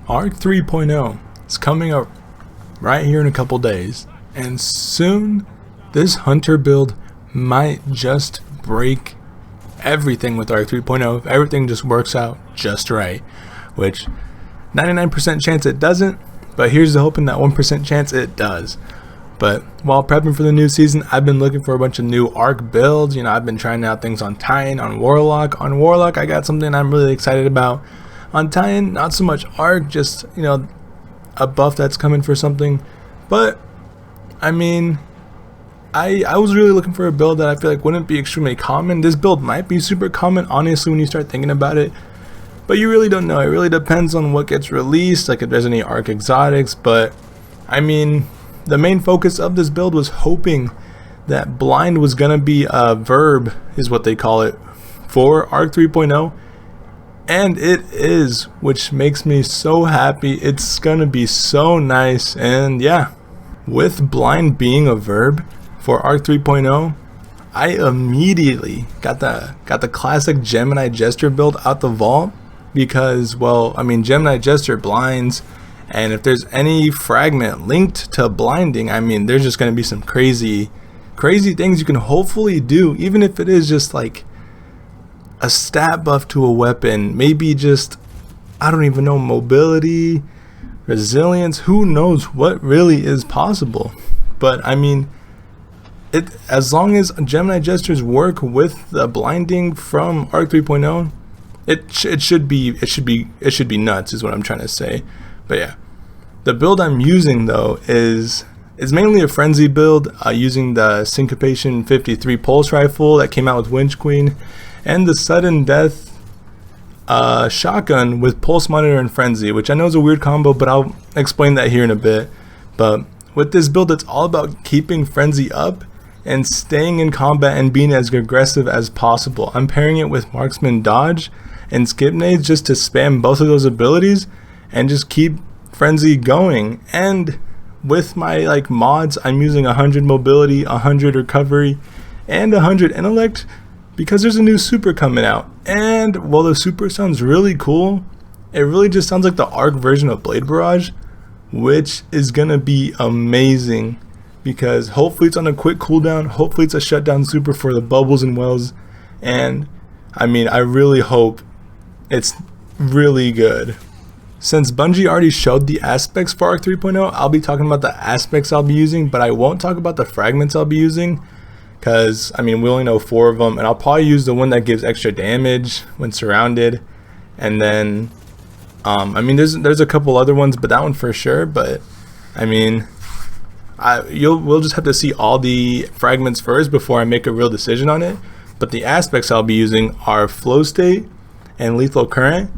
Arc 3.0 is coming up right here in a couple days, and soon this hunter build might just break everything with Arc 3.0 if everything just works out just right, which 99% chance it doesn't, but here's the hoping that 1% chance it does. But while prepping for the new season, I've been looking for a bunch of new Arc builds. I've been trying out things on Titan, on Warlock. On Warlock, I got something I'm really excited about. On Titan, not so much Arc, just, a buff that's coming for something. But, I was really looking for a build that I feel like wouldn't be extremely common. This build might be super common, honestly, when you start thinking about it. But you really don't know. It really depends on what gets released, like if there's any Arc exotics. But, the main focus of this build was hoping that blind was going to be a verb, is what they call it, for Arc 3.0. And it is, which makes me so happy. It's going to be so nice. And yeah, with blind being a verb for Arc 3.0, I immediately got the classic Gemini Jester build out the vault. Because, Gemini Jester blinds, and if there's any fragment linked to blinding, there's just going to be some crazy things you can hopefully do, even if it is just like a stat buff to a weapon, maybe just, I don't even know, mobility, resilience, who knows what really is possible. But as long as Gemini Jesters work with the blinding from Arc 3.0, it should be nuts, is what I'm trying to say. But yeah, the build I'm using though is mainly a frenzy build, using the Syncopation 53 pulse rifle that came out with Winch Queen, and the sudden death shotgun with pulse monitor and frenzy, which I know is a weird combo, but I'll explain that here in a bit. But with this build, it's all about keeping frenzy up and staying in combat and being as aggressive as possible. I'm pairing it with marksman dodge and skip nades just to spam both of those abilities and just keep frenzy going. And with my mods, I'm using 100 mobility, 100 recovery, and 100 intellect because there's a new super coming out. And while the super sounds really cool, it really just sounds like the Arc version of Blade Barrage, which is gonna be amazing because hopefully it's on a quick cooldown, hopefully it's a shutdown super for the bubbles and wells, and I really hope it's really good. Since Bungie already showed the aspects for Arc 3.0, I'll be talking about the aspects I'll be using, but I won't talk about the fragments I'll be using because, we only know 4 of them, and I'll probably use the one that gives extra damage when surrounded. And then, there's a couple other ones, but that one for sure. But, we'll just have to see all the fragments first before I make a real decision on it. But the aspects I'll be using are Flow State and Lethal Current,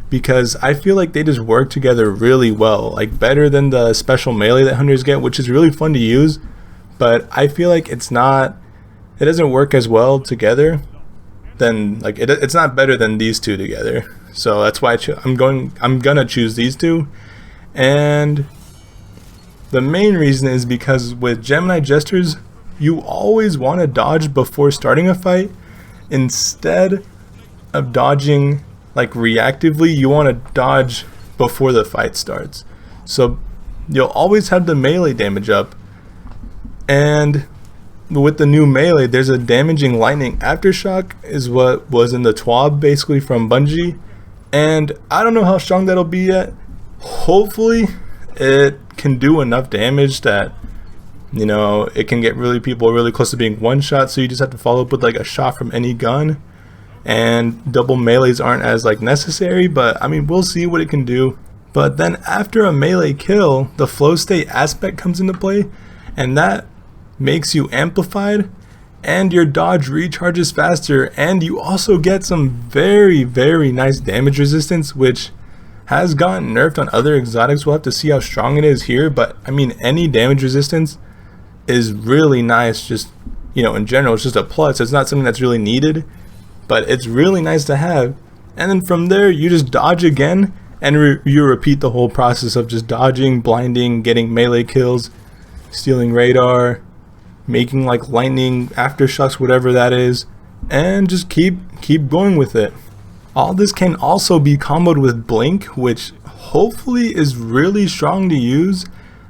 because I feel like they just work together really well, better than the special melee that hunters get, which is really fun to use, but I feel like it doesn't work as well together than it's not better than these two together. So that's why I'm gonna choose these two. And the main reason is because with Gemini Jesters, you always want to dodge before starting a fight instead of dodging reactively. You want to dodge before the fight starts, so you'll always have the melee damage up. And with the new melee, there's a damaging lightning aftershock, is what was in the TWAB basically from Bungie, and I don't know how strong that'll be yet. Hopefully it can do enough damage that it can get people really close to being one shot, so you just have to follow up with a shot from any gun, and double melees aren't as necessary. But we'll see what it can do. But then after a melee kill, the flow state aspect comes into play, and that makes you amplified, and your dodge recharges faster, and you also get some very, very nice damage resistance, which has gotten nerfed on other exotics. We'll have to see how strong it is here, but any damage resistance is really nice. Just in general, it's just a plus. It's not something that's really needed, but it's really nice to have. And then from there, you just dodge again, and you repeat the whole process of just dodging, blinding, getting melee kills, stealing radar, making lightning aftershocks, whatever that is, and just keep going with it. All this can also be comboed with Blink, which hopefully is really strong to use.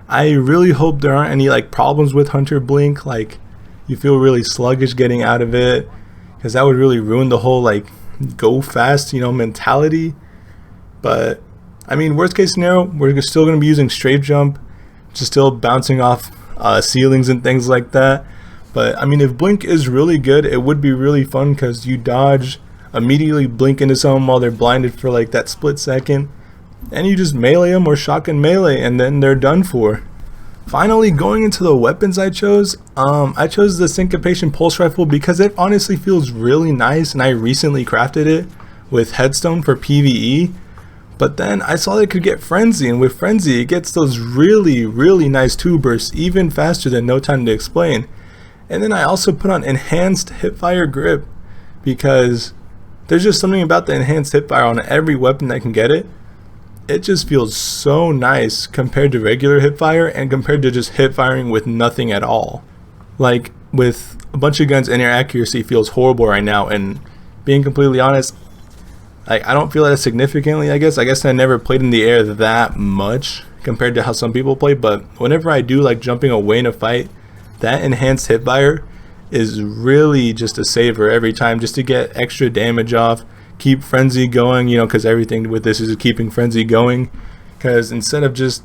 I really hope there aren't any like problems with Hunter Blink, like you feel really sluggish getting out of it, because that would really ruin the whole like go fast, mentality. But I mean, worst case scenario, we're still going to be using Strafe Jump, just still bouncing off ceilings and things like that. But I mean, if Blink is really good, it would be really fun because you dodge, immediately blink into someone while they're blinded for like that split second, and you just melee them or shotgun melee, and then they're done for. Finally, going into the weapons I chose the Syncopation Pulse Rifle because it honestly feels really nice, and I recently crafted it with Headstone for PvE. But then I saw that it could get Frenzy, and with Frenzy it gets those really, really nice 2 bursts, even faster than No Time to Explain. And then I also put on Enhanced Hipfire Grip because there's just something about the enhanced hipfire on every weapon that can get it. It just feels so nice compared to regular hipfire and compared to just hipfiring with nothing at all. Like with a bunch of guns, in-air accuracy feels horrible right now, and being completely honest, I don't feel that significantly. I guess I never played in the air that much compared to how some people play, but whenever I do like jumping away in a fight, that enhanced hipfire is really just a saver every time, just to get extra damage off, keep Frenzy going, because everything with this is keeping Frenzy going, because instead of just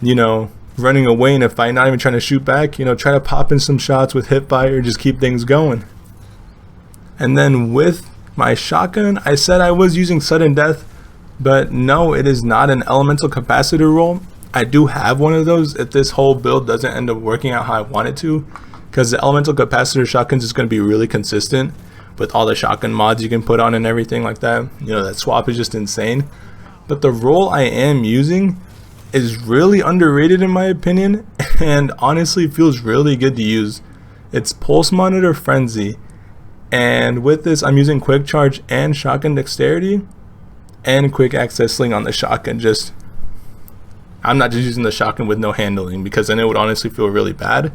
running away in a fight, not even trying to shoot back, try to pop in some shots with hipfire, just keep things going. And then with my shotgun, I said I was using Sudden Death, but no, it is not an elemental capacitor roll. I do have one of those if this whole build doesn't end up working out how I want it to, because the elemental capacitor shotguns is going to be really consistent with all the shotgun mods you can put on and everything like that. That swap is just insane. But the roll I am using is really underrated in my opinion, and honestly feels really good to use. It's Pulse Monitor Frenzy, and with this I'm using Quick Charge and Shotgun Dexterity and Quick Access Sling on the shotgun. I'm not just using the shotgun with no handling, because then it would honestly feel really bad.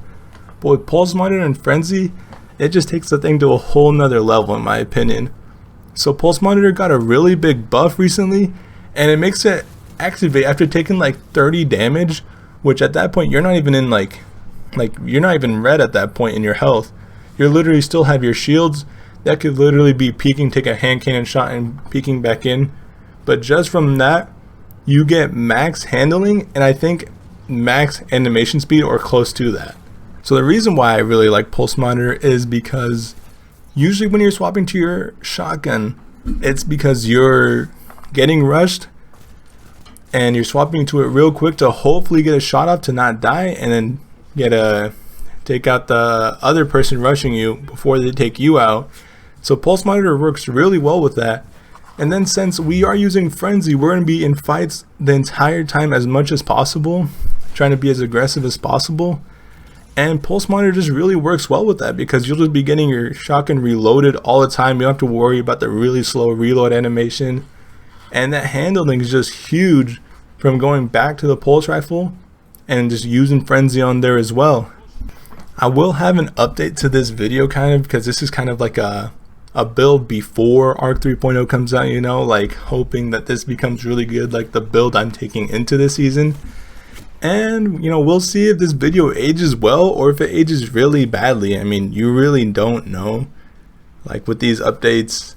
But with Pulse Monitor and Frenzy, it just takes the thing to a whole nother level in my opinion. So Pulse Monitor got a really big buff recently, and it makes it activate after taking like 30 damage, which at that point you're not even in like you're not even red at that point in your health. You literally still have your shields that could literally be peeking, take a hand cannon shot and peeking back in. But just from that, you get max handling, and I think max animation speed or close to that. So the reason why I really like Pulse Monitor is because usually when you're swapping to your shotgun, it's because you're getting rushed and you're swapping to it real quick to hopefully get a shot off to not die, and then take out the other person rushing you before they take you out. So Pulse Monitor works really well with that. And then since we are using Frenzy, we're going to be in fights the entire time as much as possible, trying to be as aggressive as possible. And Pulse Monitor just really works well with that, because you'll just be getting your shotgun reloaded all the time. You don't have to worry about the really slow reload animation. And that handling is just huge from going back to the Pulse Rifle and just using Frenzy on there as well. I will have an update to this video because this is kind of like a build before Arc 3.0 comes out, like hoping that this becomes really good, like the build I'm taking into this season. And we'll see if this video ages well or if it ages really badly. I mean, you really don't know. Like with these updates,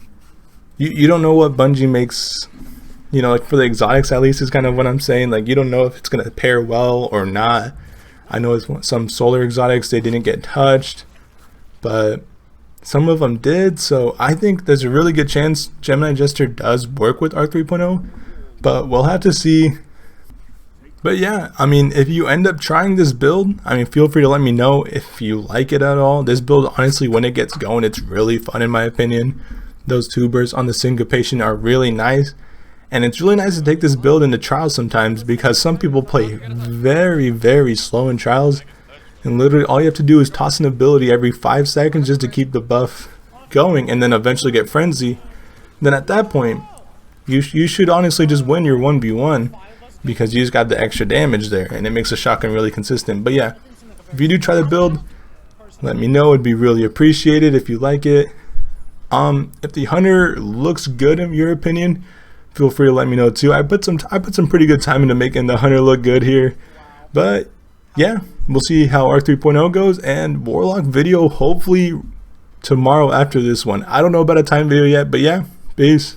you don't know what Bungie makes, like for the exotics at least is kind of what I'm saying. Like you don't know if it's going to pair well or not. I know some solar exotics, they didn't get touched, but some of them did. So I think there's a really good chance Gemini Jester does work with Arc 3.0, but we'll have to see. But yeah, I mean, if you end up trying this build, I mean, feel free to let me know if you like it at all. This build, honestly, when it gets going, it's really fun in my opinion. Those 2 bursts on the Syncopation are really nice. And it's really nice to take this build into trials sometimes, because some people play very, very slow in trials. And literally all you have to do is toss an ability every 5 seconds just to keep the buff going, and then eventually get Frenzy. Then at that point, you should honestly just win your 1v1. Because you just got the extra damage there, and it makes the shotgun really consistent. But yeah, if you do try the build, let me know. It'd be really appreciated if you like it. If the Hunter looks good in your opinion, feel free to let me know too. I put some pretty good time into making the Hunter look good here. But yeah, we'll see how Arc 3.0 goes, and Warlock video hopefully tomorrow after this one. I don't know about a time video yet, but yeah, peace.